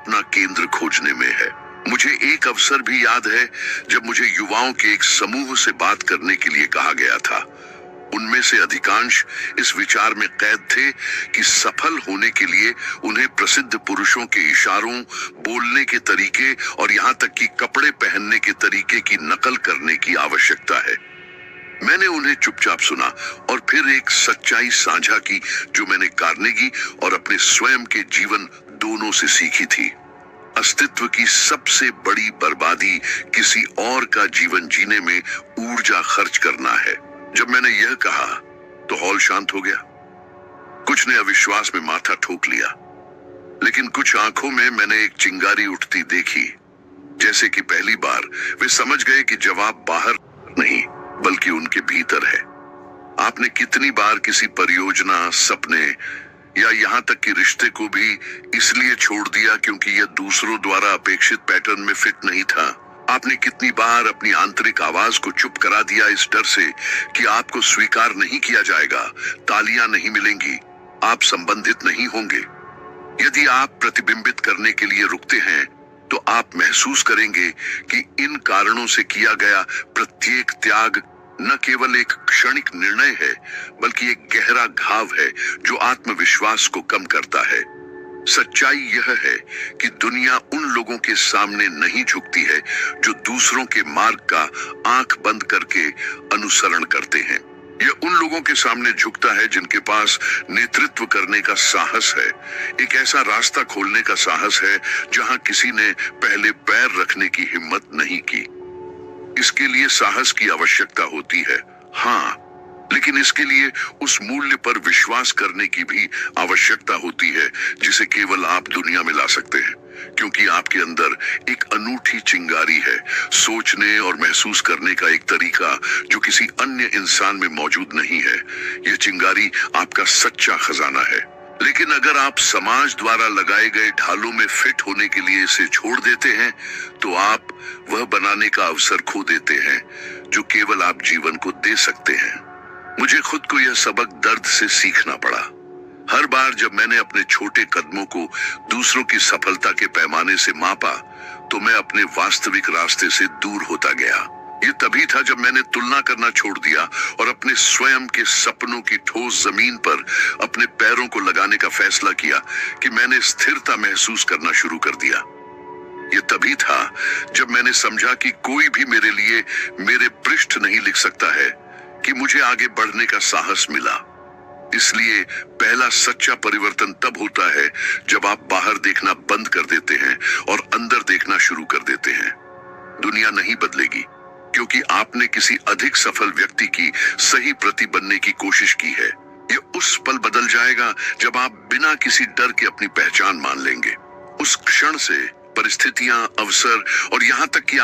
अपना केंद्र खोजने में है। मुझे एक अवसर भी याद है जब मुझे युवाओं के एक समूह से बात करने के लिए कहा गया था। उनमें से अधिकांश इस विचार में कैद थे कि सफल होने के लिए उन्हें प्रसिद्ध पुरुषों के इशारों, बोलने के तरीके और यहाँ तक कि कपड़े पहनने के तरीके की नकल करने की आवश्यकता है। मैंने उन्हें चुपचाप सुना और फिर एक सच्चाई साझा की जो मैंने कार्नेगी और अपने स्वयं के जीवन दोनों से सीखी थी। अस्तित्व की सबसे बड़ी बर्बादी किसी और का जीवन जीने में ऊर्जा खर्च करना है। जब मैंने यह कहा तो हॉल शांत हो गया। कुछ ने अविश्वास में माथा ठोक लिया, लेकिन कुछ आंखों में मैंने एक चिंगारी उठती देखी, जैसे कि पहली बार वे समझ गए कि जवाब बाहर नहीं बल्कि उनके भीतर है। आपने कितनी बार किसी परियोजना, सपने या यहाँ तक कि रिश्ते को भी इसलिए छोड़ दिया क्योंकि यह दूसरों द्वारा अपेक्षित पैटर्न में फिट नहीं था? आपने कितनी बार अपनी आंतरिक आवाज को चुप करा दिया इस डर से कि आपको स्वीकार नहीं किया जाएगा, तालियां नहीं मिलेंगी, आप संबंधित नहीं होंगे? यदि आप प्रतिबिंबित करने के लिए रुकते हैं तो आप महसूस करेंगे कि इन कारणों से किया गया प्रत्येक त्याग न केवल एक क्षणिक निर्णय है बल्कि एक गहरा घाव है जो आत्मविश्वास को कम करता है। सच्चाई यह है कि दुनिया उन लोगों के सामने नहीं झुकती है जो दूसरों के मार्ग का आंख बंद करके अनुसरण करते हैं। यह उन लोगों के सामने झुकता है जिनके पास नेतृत्व करने का साहस है, एक ऐसा रास्ता खोलने का साहस है जहां किसी ने पहले पैर रखने की हिम्मत नहीं की। इसके लिए साहस की आवश्यकता होती है, हाँ, लेकिन इसके लिए उस मूल्य पर विश्वास करने की भी आवश्यकता होती है जिसे केवल आप दुनिया में ला सकते हैं, क्योंकि आपके अंदर एक अनूठी चिंगारी है, सोचने और महसूस करने का एक तरीका जो किसी अन्य इंसान में मौजूद नहीं है। यह चिंगारी आपका सच्चा खजाना है। लेकिन अगर आप समाज द्वारा लगाए गए ढालों में फिट होने के लिए इसे छोड़ देते हैं तो आप वह बनाने का अवसर खो देते हैं जो केवल आप जीवन को दे सकते हैं। मुझे खुद को यह सबक दर्द से सीखना पड़ा। हर बार जब मैंने अपने छोटे कदमों को दूसरों की सफलता के पैमाने से मापा तो मैं अपने वास्तविक रास्ते से दूर होता गया। ये तभी था जब मैंने तुलना करना छोड़ दिया और अपने स्वयं के सपनों की ठोस जमीन पर अपने पैरों को लगाने का फैसला किया कि मैंने स्थिरता महसूस करना शुरू कर दिया। ये तभी था जब मैंने समझा कि कोई भी मेरे लिए मेरे पृष्ठ नहीं लिख सकता है, कि मुझे आगे बढ़ने का साहस मिला। इसलिए पहला सच्चा परिवर्तन तब होता है जब आप बाहर देखना बंद कर देते हैं और अंदर देखना शुरू कर देते हैं। दुनिया नहीं बदलेगी क्योंकि आपने किसी अधिक सफल व्यक्ति की सही प्रति बनने की कोशिश की है। यह उस पल बदल जाएगा जब आप बिना किसी डर के अपनी पहचान मान लेंगे। उस क्षण से परिस्थितियां, अवसर और यहाँ तक कि